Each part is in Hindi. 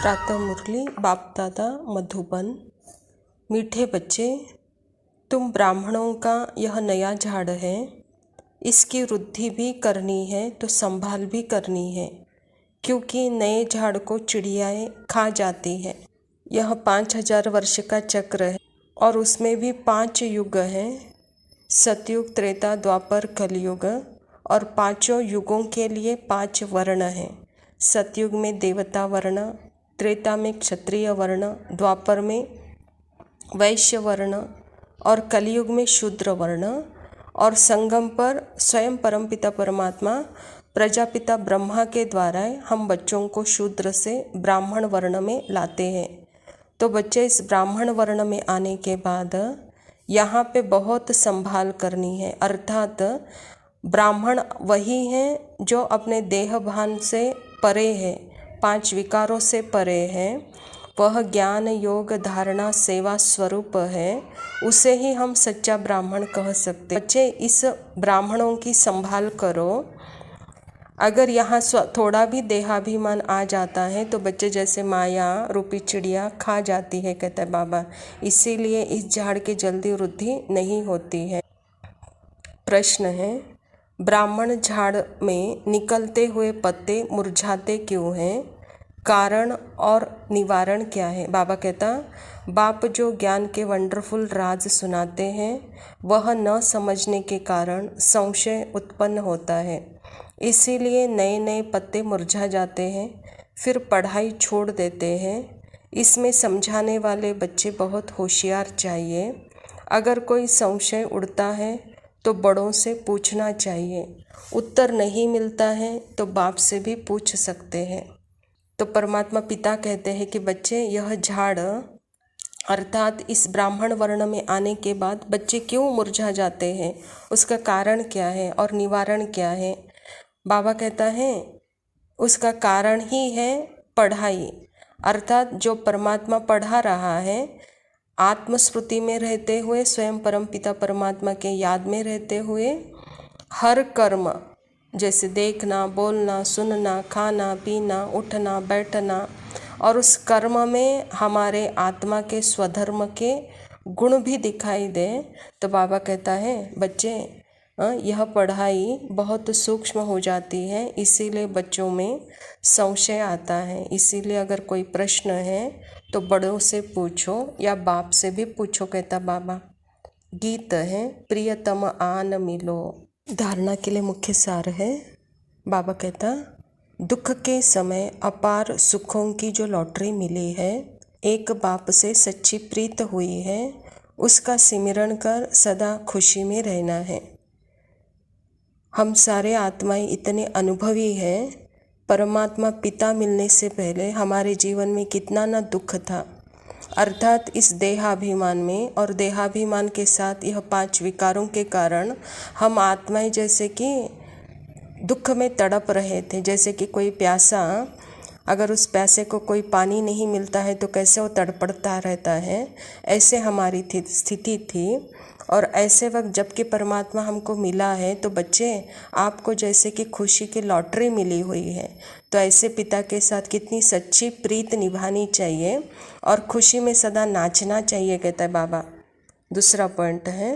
प्रातः मुरली बाप दादा मधुबन। मीठे बच्चे, तुम ब्राह्मणों का यह नया झाड़ है, इसकी वृद्धि भी करनी है तो संभाल भी करनी है, क्योंकि नए झाड़ को चिड़ियाएँ खा जाती है। यह 5000 वर्ष का चक्र है और उसमें भी 5 युग हैं, सतयुग, त्रेता, द्वापर, कलयुग। और पांचों युगों के लिए 5 वर्ण हैं। सतयुग में देवता वर्ण, त्रेता में क्षत्रिय वर्ण, द्वापर में वैश्य वर्ण और कलयुग में शूद्र वर्ण। और संगम पर स्वयं परमपिता परमात्मा प्रजापिता ब्रह्मा के द्वारा हम बच्चों को शूद्र से ब्राह्मण वर्ण में लाते हैं। तो बच्चे इस ब्राह्मण वर्ण में आने के बाद यहाँ पे बहुत संभाल करनी है। अर्थात ब्राह्मण वही हैं जो अपने देह भान से परे है, 5 विकारों से परे है। वह ज्ञान योग धारणा सेवा स्वरूप है, उसे ही हम सच्चा ब्राह्मण कह सकते। बच्चे इस ब्राह्मणों की संभाल करो। अगर यहाँ थोड़ा भी देहाभिमान आ जाता है तो बच्चे जैसे माया रूपी चिड़िया खा जाती है, कहता है बाबा। इसीलिए इस झाड़ की जल्दी वृद्धि नहीं होती है। प्रश्न है, ब्राह्मण झाड़ में निकलते हुए पत्ते मुरझाते क्यों हैं? कारण और निवारण क्या है? बाबा कहता, बाप जो ज्ञान के वंडरफुल राज सुनाते हैं वह न समझने के कारण संशय उत्पन्न होता है। इसीलिए नए नए पत्ते मुरझा जाते हैं, फिर पढ़ाई छोड़ देते हैं। इसमें समझाने वाले बच्चे बहुत होशियार चाहिए। अगर कोई संशय उड़ता है तो बड़ों से पूछना चाहिए, उत्तर नहीं मिलता है तो बाप से भी पूछ सकते हैं। तो परमात्मा पिता कहते हैं कि बच्चे यह झाड़ अर्थात इस ब्राह्मण वर्ण में आने के बाद बच्चे क्यों मुरझा जाते हैं, उसका कारण क्या है और निवारण क्या है? बाबा कहता है उसका कारण ही है पढ़ाई। अर्थात जो परमात्मा पढ़ा रहा है, आत्मस्मृति में रहते हुए, स्वयं परमपिता परमात्मा के याद में रहते हुए, हर कर्म जैसे देखना, बोलना, सुनना, खाना, पीना, उठना, बैठना, और उस कर्म में हमारे आत्मा के स्वधर्म के गुण भी दिखाई दे, तो बाबा कहता है बच्चे यह पढ़ाई बहुत सूक्ष्म हो जाती है। इसीलिए बच्चों में संशय आता है। इसीलिए अगर कोई प्रश्न है तो बड़ों से पूछो या बाप से भी पूछो, कहता बाबा। गीत है, प्रियतम आन मिलो। धारणा के लिए मुख्य सार है। बाबा कहता, दुख के समय अपार सुखों की जो लॉटरी मिली है, एक बाप से सच्ची प्रीत हुई है, उसका सिमरण कर सदा खुशी में रहना है। हम सारे आत्माएं इतने अनुभवी हैं। परमात्मा पिता मिलने से पहले हमारे जीवन में कितना न दुख था। अर्थात इस देहाभिमान में और देहाभिमान के साथ यह 5 विकारों के कारण हम आत्माएं जैसे कि दुख में तड़प रहे थे। जैसे कि कोई प्यासा, अगर उस प्यासे को कोई पानी नहीं मिलता है तो कैसे वो तड़पड़ता रहता है, ऐसे हमारी स्थिति थी। और ऐसे वक्त जबकि परमात्मा हमको मिला है तो बच्चे आपको जैसे कि खुशी की लॉटरी मिली हुई है, तो ऐसे पिता के साथ कितनी सच्ची प्रीत निभानी चाहिए और खुशी में सदा नाचना चाहिए, कहता है बाबा। दूसरा पॉइंट है,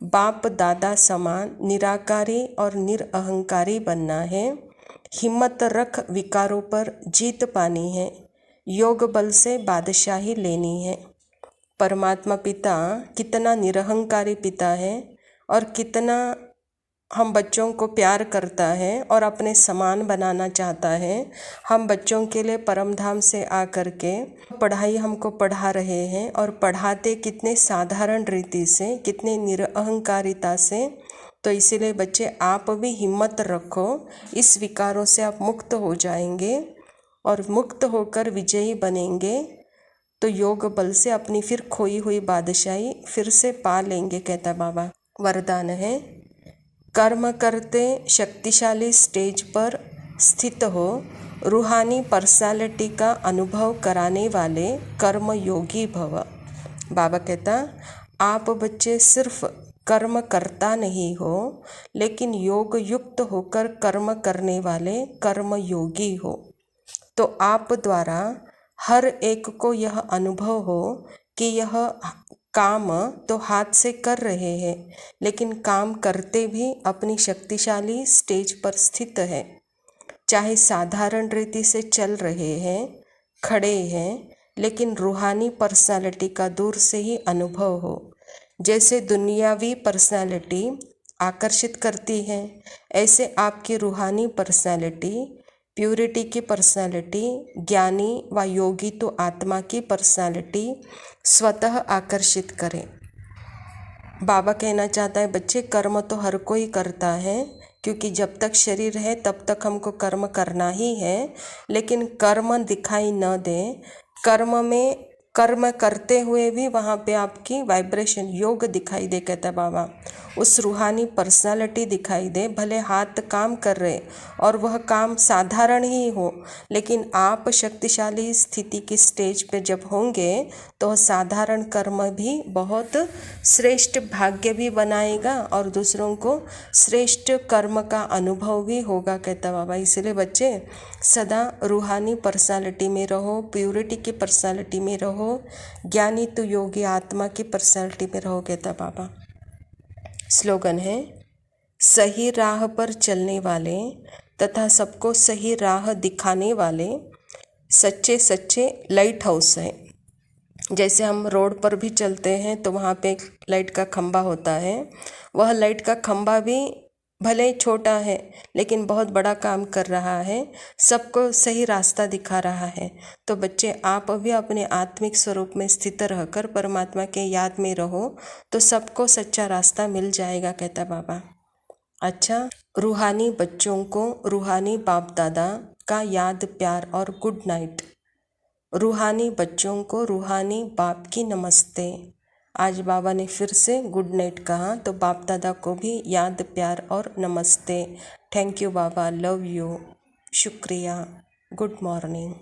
बाप दादा समान निराकारी और निरअहंकारी बनना है। हिम्मत रख विकारों पर जीत पानी है, योग बल से बादशाही लेनी है। परमात्मा पिता कितना निरहंकारी पिता है और कितना हम बच्चों को प्यार करता है और अपने समान बनाना चाहता है। हम बच्चों के लिए परम धाम से आकर के पढ़ाई हमको पढ़ा रहे हैं और पढ़ाते कितने साधारण रीति से, कितने निरअहंकारिता से। तो इसीलिए बच्चे आप भी हिम्मत रखो, इस विकारों से आप मुक्त हो जाएंगे और मुक्त होकर विजयी बनेंगे। तो योग बल से अपनी फिर खोई हुई बादशाही फिर से पा लेंगे, कहता बाबा। वरदान है, कर्म करते शक्तिशाली स्टेज पर स्थित हो, रूहानी पर्सनालिटी का अनुभव कराने वाले कर्म योगी भव। बाबा कहता, आप बच्चे सिर्फ कर्म करता नहीं हो, लेकिन योग युक्त होकर कर्म करने वाले कर्म योगी हो। तो आप द्वारा हर एक को यह अनुभव हो कि यह काम तो हाथ से कर रहे हैं, लेकिन काम करते भी अपनी शक्तिशाली स्टेज पर स्थित है। चाहे साधारण रीति से चल रहे हैं, खड़े हैं, लेकिन रूहानी पर्सनालिटी का दूर से ही अनुभव हो। जैसे दुनियावी पर्सनालिटी आकर्षित करती है, ऐसे आपकी रूहानी पर्सनालिटी, प्यूरिटी की पर्सनालिटी, ज्ञानी व योगी तो आत्मा की पर्सनालिटी स्वतः आकर्षित करें। बाबा कहना चाहता है बच्चे, कर्म तो हर कोई करता है, क्योंकि जब तक शरीर है तब तक हमको कर्म करना ही है। लेकिन कर्म दिखाई न दे, कर्म करते हुए भी वहाँ पे आपकी वाइब्रेशन योग दिखाई दे, कहता है बाबा। उस रूहानी पर्सनालिटी दिखाई दे, भले हाथ काम कर रहे और वह काम साधारण ही हो, लेकिन आप शक्तिशाली स्थिति की स्टेज पे जब होंगे तो साधारण कर्म भी बहुत श्रेष्ठ भाग्य भी बनाएगा और दूसरों को श्रेष्ठ कर्म का अनुभव भी होगा, कहता बाबा। इसलिए बच्चे सदा रूहानी पर्सनालिटी में रहो, प्यूरिटी की पर्सनालिटी में रहो, ज्ञानी तो योगी आत्मा की पर्सनालिटी में रहो, कहता बाबा। स्लोगन है, सही राह पर चलने वाले तथा सबको सही राह दिखाने वाले सच्चे सच्चे लाइट हाउस हैं। जैसे हम रोड पर भी चलते हैं तो वहाँ पे एक लाइट का खंबा होता है। वह लाइट का खंबा भी भले छोटा है लेकिन बहुत बड़ा काम कर रहा है, सबको सही रास्ता दिखा रहा है। तो बच्चे आप भी अपने आत्मिक स्वरूप में स्थित रहकर परमात्मा के याद में रहो तो सबको सच्चा रास्ता मिल जाएगा, कहता बाबा। अच्छा, रूहानी बच्चों को रूहानी बाप दादा का याद प्यार और गुड नाइट। रूहानी बच्चों को रूहानी बाप की नमस्ते। आज बाबा ने फिर से गुड नाइट कहा, तो बाप दादा को भी याद प्यार और नमस्ते। Thank you Baba, love you, शुक्रिया, गुड मॉर्निंग।